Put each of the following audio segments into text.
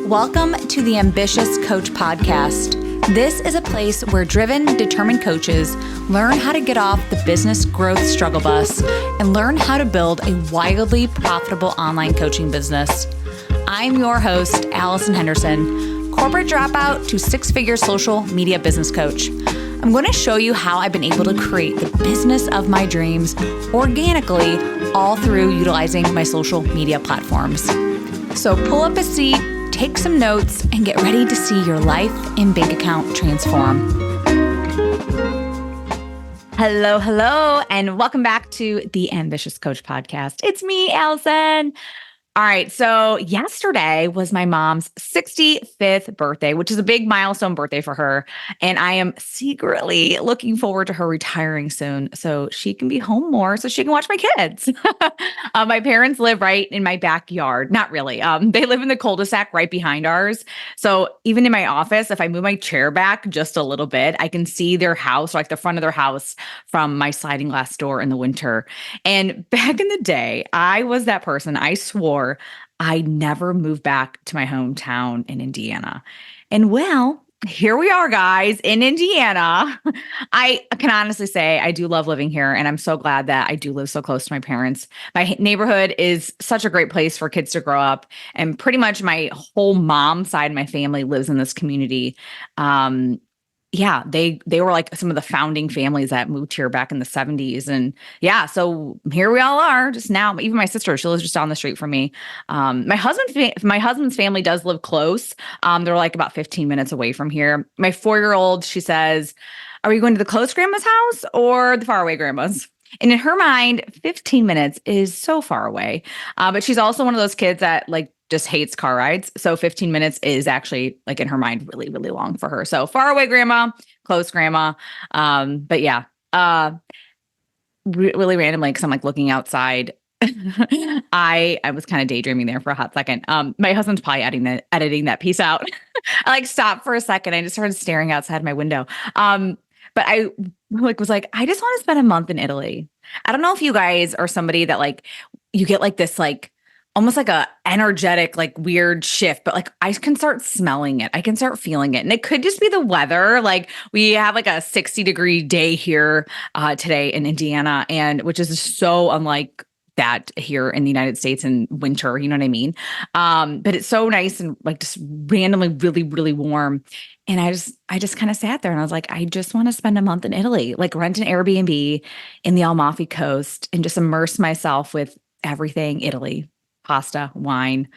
Welcome to the Ambitious Coach Podcast. This is a place where driven, determined coaches learn how to get off the business growth struggle bus and learn how to build a wildly profitable online coaching business. I'm your host, Allison Henderson, corporate dropout to six-figure social media business coach. I'm going to show you how I've been able to create the business of my dreams organically, all through utilizing my social media platforms. So pull up a seat, take some notes, and get ready to see your life and bank account transform. Hello, and welcome back to the Ambitious Coach Podcast. It's me, Allison. All right, so yesterday was my mom's 65th birthday, which is a big milestone birthday for her. And I am secretly looking forward to her retiring soon so she can be home more so she can watch my kids. My parents live right in my backyard. Not really. They live in the cul-de-sac right behind ours. So even in my office, if I move my chair back just a little bit, I can see their house, like the front of their house from my sliding glass door in the winter. And back in the day, I was that person. I swore I never moved back to my hometown in Indiana. And well, here we are, guys, in Indiana. I can honestly say I do love living here, and I'm so glad that I do live so close to my parents. My neighborhood is such a great place for kids to grow up, and pretty much my whole mom side of my family lives in this community. Yeah, they were like some of the founding families that moved here back in the 70s. And yeah, so here we all are just now. Even my sister, she lives just down the street from me. My husband's family does live close. They're like about 15 minutes away from here. My 4-year-old, she says, are we going to the close grandma's house or the faraway grandma's? And in her mind, 15 minutes is so far away. But she's also one of those kids that just hates car rides. So 15 minutes is actually in her mind really, really long for her. So far away grandma, close grandma. But yeah, really randomly, because I'm looking outside. I was kind of daydreaming there for a hot second. My husband's probably editing that piece out. I stopped for a second. I just started staring outside my window. But I was like, I just want to spend a month in Italy. I don't know if you guys are somebody that you get this almost like a energetic, weird shift, but I can start smelling it. I can start feeling it. And it could just be the weather. We have a 60-degree day here today in Indiana, and which is so unlike that here in the United States in winter, you know what I mean? But it's so nice and just randomly really, really warm. And I just kind of sat there and I was like, I just want to spend a month in Italy, rent an Airbnb in the Amalfi Coast and just immerse myself with everything Italy, pasta, wine,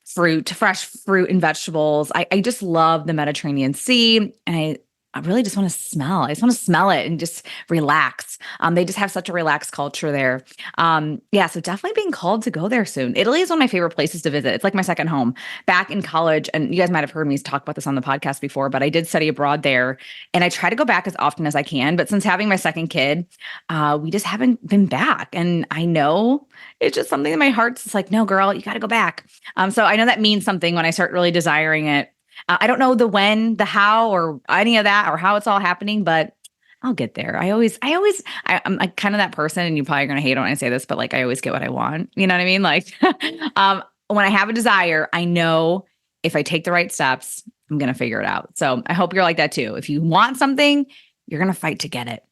fresh fruit and vegetables. I just love the Mediterranean Sea. And I really just want to smell. I just want to smell it and just relax. They just have such a relaxed culture there. Yeah, so definitely being called to go there soon. Italy is one of my favorite places to visit. It's like my second home. Back in college, and you guys might have heard me talk about this on the podcast before, but I did study abroad there, and I try to go back as often as I can. But since having my second kid, we just haven't been back. And I know it's just something in my heart's no, girl, you got to go back. So I know that means something when I start really desiring it. I don't know the when, the how, or any of that, or how it's all happening, but I'll get there. I'm kind of that person, and you're probably going to hate it when I say this, but I always get what I want. You know what I mean? When I have a desire, I know if I take the right steps, I'm going to figure it out. So I hope you're like that too. If you want something, you're going to fight to get it.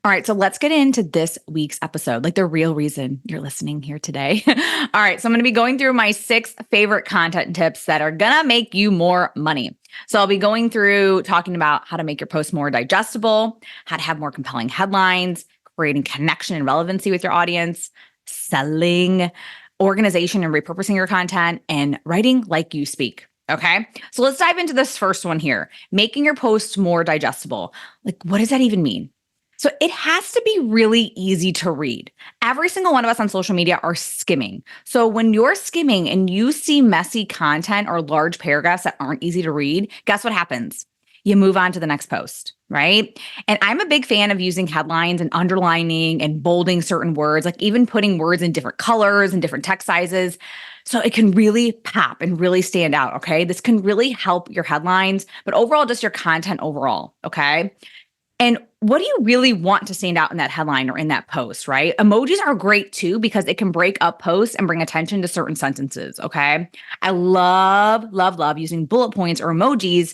All right, so let's get into this week's episode, the real reason you're listening here today. All right, so I'm going to be going through my 6 favorite content tips that are going to make you more money. So I'll be going through talking about how to make your posts more digestible, how to have more compelling headlines, creating connection and relevancy with your audience, selling, organization and repurposing your content, and writing like you speak. Okay, so let's dive into this first one here, making your posts more digestible. What does that even mean? So it has to be really easy to read. Every single one of us on social media are skimming. So when you're skimming and you see messy content or large paragraphs that aren't easy to read, guess what happens? You move on to the next post, right? And I'm a big fan of using headlines and underlining and bolding certain words, even putting words in different colors and different text sizes. So it can really pop and really stand out, okay? This can really help your headlines, but overall, just your content overall, okay? And what do you really want to stand out in that headline or in that post, right? Emojis are great too because it can break up posts and bring attention to certain sentences. Okay. I love, love, love using bullet points or emojis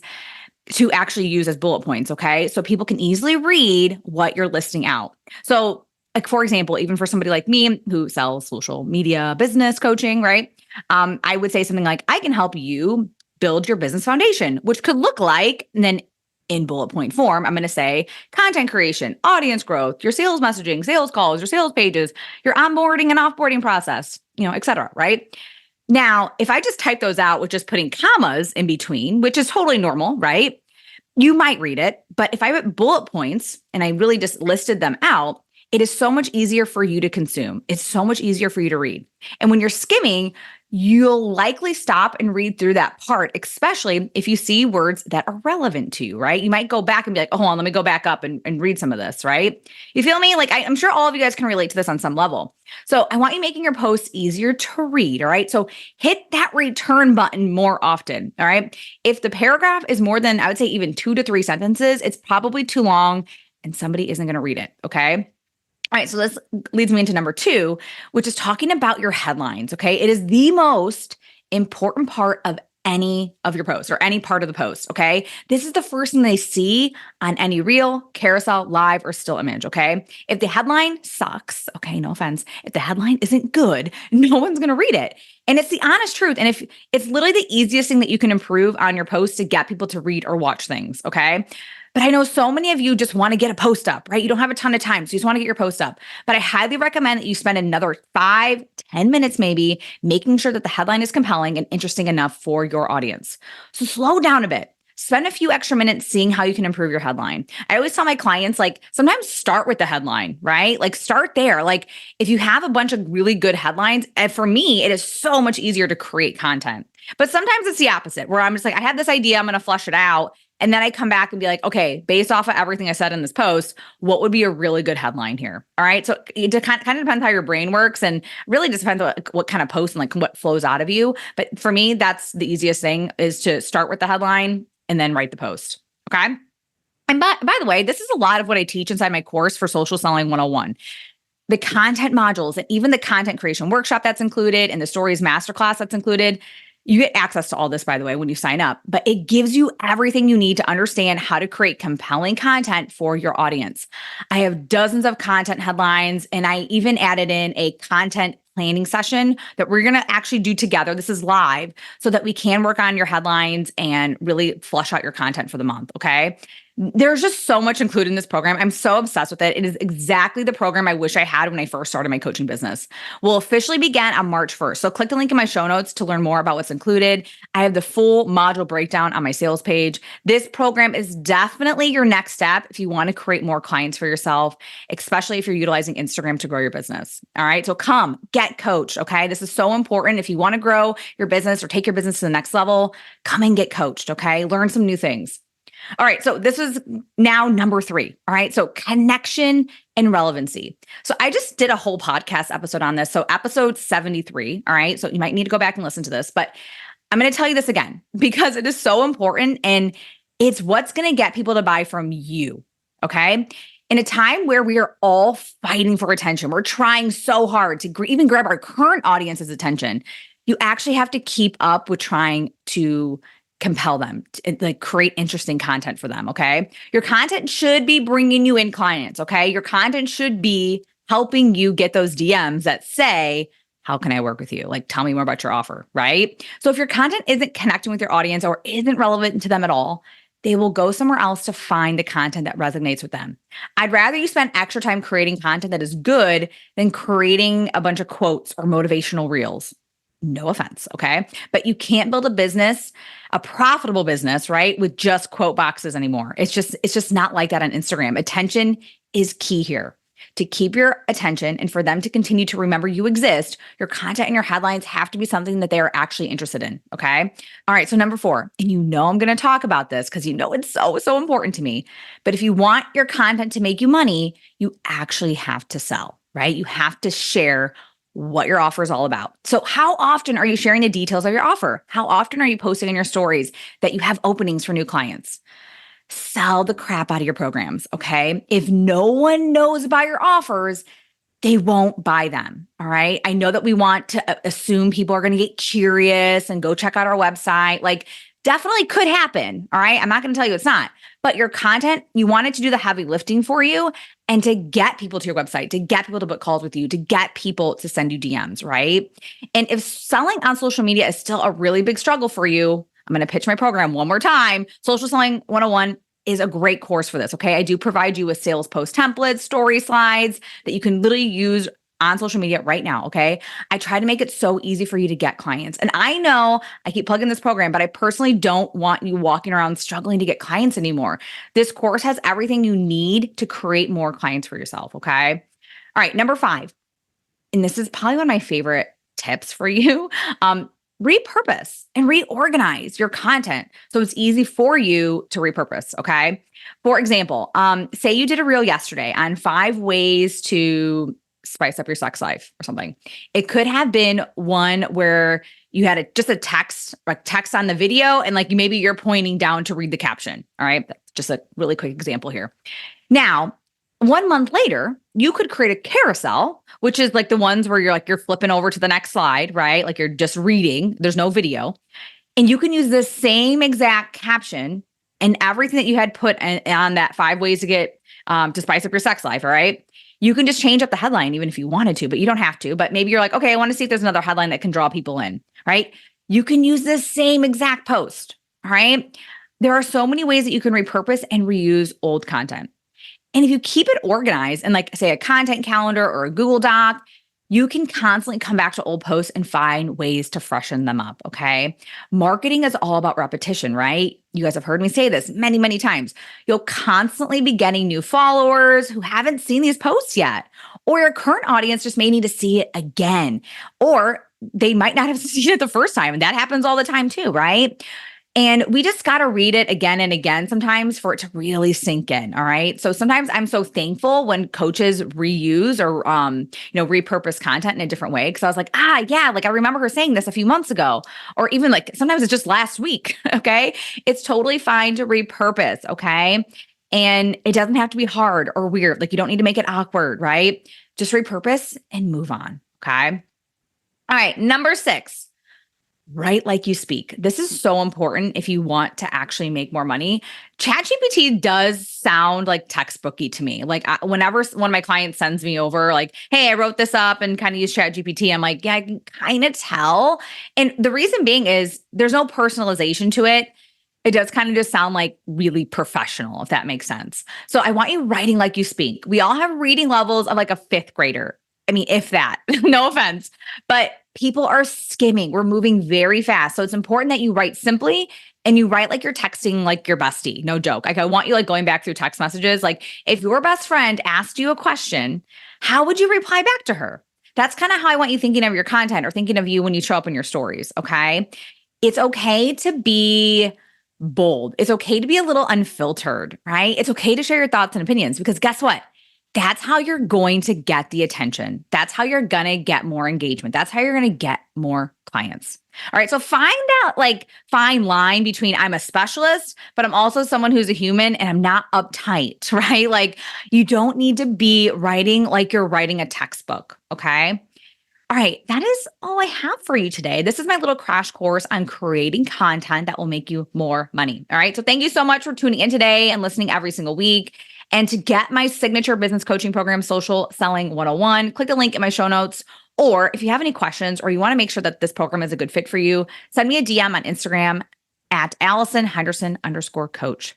to actually use as bullet points. Okay. So people can easily read what you're listing out. So, like, for example, even for somebody like me who sells social media business coaching, right? I would say something like, I can help you build your business foundation, which could look like, and then in bullet point form, I'm going to say content creation, audience growth, your sales messaging, sales calls, your sales pages, your onboarding and offboarding process, et cetera, right? Now, if I just type those out with just putting commas in between, which is totally normal, right? You might read it, but if I put bullet points and I really just listed them out, it is so much easier for you to consume. It's so much easier for you to read. And when you're skimming, you'll likely stop and read through that part, especially if you see words that are relevant to you, right? You might go back and be like, oh, hold on, let me go back up and read some of this, right? You feel me? Like, I'm sure all of you guys can relate to this on some level. So I want you making your posts easier to read, all right? So hit that return button more often, all right? If the paragraph is more than, I would say, even 2 to 3 sentences, it's probably too long and somebody isn't going to read it, okay? All right, so this leads me into number 2, which is talking about your headlines, okay? It is the most important part of any of your posts or any part of the post, okay? This is the first thing they see on any reel, carousel, live, or still image, okay? If the headline sucks, okay, no offense, if the headline isn't good, no one's gonna read it. And it's the honest truth. And if it's literally the easiest thing that you can improve on your post to get people to read or watch things, okay? But I know so many of you just want to get a post up, right? You don't have a ton of time, so you just want to get your post up. But I highly recommend that you spend another 5-10 minutes maybe making sure that the headline is compelling and interesting enough for your audience. So slow down a bit. Spend a few extra minutes seeing how you can improve your headline. I always tell my clients, like, sometimes start with the headline, right? Like, start there. Like, if you have a bunch of really good headlines, and for me, it is so much easier to create content. But sometimes it's the opposite, where I'm just like, I had this idea, I'm going to flush it out. And then I come back and be like, okay, based off of everything I said in this post, what would be a really good headline here? All right. So it kind of depends how your brain works, and really just depends what kind of post and like what flows out of you. But for me, that's the easiest thing, is to start with the headline and then write the post. Okay. And by the way, this is a lot of what I teach inside my course for Social Selling 101. The content modules and even the content creation workshop that's included and the stories masterclass that's included. You get access to all this, by the way, when you sign up, but it gives you everything you need to understand how to create compelling content for your audience. I have dozens of content headlines, and I even added in a content planning session that we're going to actually do together. This is live so that we can work on your headlines and really flush out your content for the month. Okay. There's just so much included in this program. I'm so obsessed with it. It is exactly the program I wish I had when I first started my coaching business. We'll officially begin on March 1st. So click the link in my show notes to learn more about what's included. I have the full module breakdown on my sales page. This program is definitely your next step if you want to create more clients for yourself, especially if you're utilizing Instagram to grow your business. All right. So come get coached. Okay. This is so important. If you want to grow your business or take your business to the next level, come and get coached. Okay. Learn some new things. All right. So this is now number 3. All right. So connection and relevancy. So I just did a whole podcast episode on this. So episode 73. All right. So you might need to go back and listen to this, but I'm going to tell you this again because it is so important, and it's what's going to get people to buy from you. Okay. In a time where we are all fighting for attention, we're trying so hard to even grab our current audience's attention. You actually have to keep up with trying to compel them, like create interesting content for them, okay? Your content should be bringing you in clients, okay? Your content should be helping you get those DMs that say, how can I work with you? Like, tell me more about your offer, right? So if your content isn't connecting with your audience or isn't relevant to them at all, they will go somewhere else to find the content that resonates with them. I'd rather you spend extra time creating content that is good than creating a bunch of quotes or motivational reels. No offense, okay? But you can't build a business, a profitable business, right, with just quote boxes anymore. It's just not like that on Instagram. Attention is key here. To keep your attention and for them to continue to remember you exist, your content and your headlines have to be something that they are actually interested in, okay? All right, so number 4, and I'm going to talk about this because it's so important to me. But if you want your content to make you money, you actually have to sell, right? You have to share what your offer is all about. So how often are you sharing the details of your offer? How often are you posting in your stories that you have openings for new clients? sell the crap out of your programs, okay? If no one knows about your offers, they won't buy them. All right. I know that we want to assume people are going to get curious and go check out our website. Like, definitely could happen. All right. I'm not going to tell you it's not, but your content, you want it to do the heavy lifting for you and to get people to your website, to get people to book calls with you, to get people to send you DMs. Right. And if selling on social media is still a really big struggle for you, I'm going to pitch my program one more time. Social Selling 101 is a great course for this, okay? I do provide you with sales post templates, story slides that you can literally use on social media right now, okay? I try to make it so easy for you to get clients. And I know I keep plugging this program, but I personally don't want you walking around struggling to get clients anymore. This course has everything you need to create more clients for yourself, okay? All right, number 5, and this is probably one of my favorite tips for you. Repurpose and reorganize your content so it's easy for you to repurpose, okay? For example, say you did a reel yesterday on 5 ways to spice up your sex life or something. It could have been one where you had just a text on the video and like maybe you're pointing down to read the caption, all right? That's just a really quick example here. Now, 1 month later, you could create a carousel, which is like the ones where you're flipping over to the next slide, right? Like you're just reading, there's no video. And you can use the same exact caption and everything that you had put on that 5 ways to get to spice up your sex life, all right? You can just change up the headline even if you wanted to, but you don't have to. But maybe you're like, okay, I want to see if there's another headline that can draw people in, right? You can use the same exact post, all right? There are so many ways that you can repurpose and reuse old content. And if you keep it organized in like say a content calendar or a Google Doc, you can constantly come back to old posts and find ways to freshen them up, okay? Marketing is all about repetition, right? You guys have heard me say this many, many times. You'll constantly be getting new followers who haven't seen these posts yet, or your current audience just may need to see it again, or they might not have seen it the first time. And that happens all the time too, right? And we just got to read it again and again sometimes for it to really sink in. All right. So sometimes I'm so thankful when coaches reuse or, repurpose content in a different way. Cause I was like, yeah, like I remember her saying this a few months ago, or even like sometimes it's just last week. Okay. It's totally fine to repurpose. Okay. And it doesn't have to be hard or weird. Like you don't need to make it awkward, right? Just repurpose and move on. Okay. All right. Number 6. Write like you speak. This is so important if you want to actually make more money. ChatGPT does sound like textbooky to me. Like whenever one of my clients sends me over like, hey, I wrote this up and kind of use ChatGPT, I'm like, yeah, I can kind of tell. And the reason being is there's no personalization to it. It does kind of just sound like really professional, if that makes sense. So I want you writing like you speak. We all have reading levels of like a 5th grader. I mean, if that, no offense, but people are skimming. We're moving very fast. So it's important that you write simply and you write like you're texting like your bestie. No joke. Like I want you like going back through text messages. Like if your best friend asked you a question, how would you reply back to her? That's kind of how I want you thinking of your content or thinking of you when you show up in your stories. Okay. It's okay to be bold. It's okay to be a little unfiltered, right? It's okay to share your thoughts and opinions because guess what? That's how you're going to get the attention. That's how you're going to get more engagement. That's how you're going to get more clients. All right. So find that like fine line between I'm a specialist, but I'm also someone who's a human and I'm not uptight, right? Like you don't need to be writing like you're writing a textbook. Okay. All right. That is all I have for you today. This is my little crash course on creating content that will make you more money. All right. So thank you so much for tuning in today and listening every single week. And to get my signature business coaching program, Social Selling 101, click the link in my show notes. Or if you have any questions or you want to make sure that this program is a good fit for you, send me a DM on Instagram at AllisonHenderson_coach.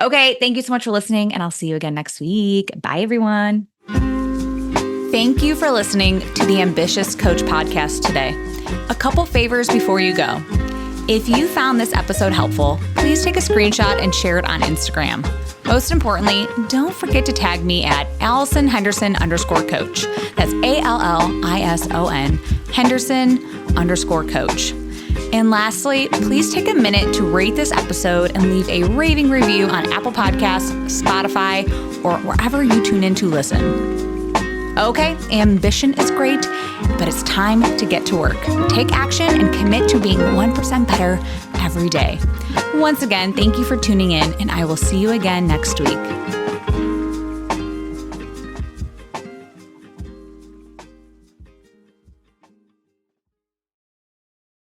Okay, thank you so much for listening, and I'll see you again next week. Bye, everyone. Thank you for listening to the Ambitious Coach podcast today. A couple favors before you go. If you found this episode helpful, please take a screenshot and share it on Instagram. Most importantly, don't forget to tag me at AllisonHenderson_coach. That's ALLISON Henderson_coach. And lastly, please take a minute to rate this episode and leave a raving review on Apple Podcasts, Spotify, or wherever you tune in to listen. Okay, ambition is great, but it's time to get to work. Take action and commit to being 1% better every day. Once again, thank you for tuning in, and I will see you again next week.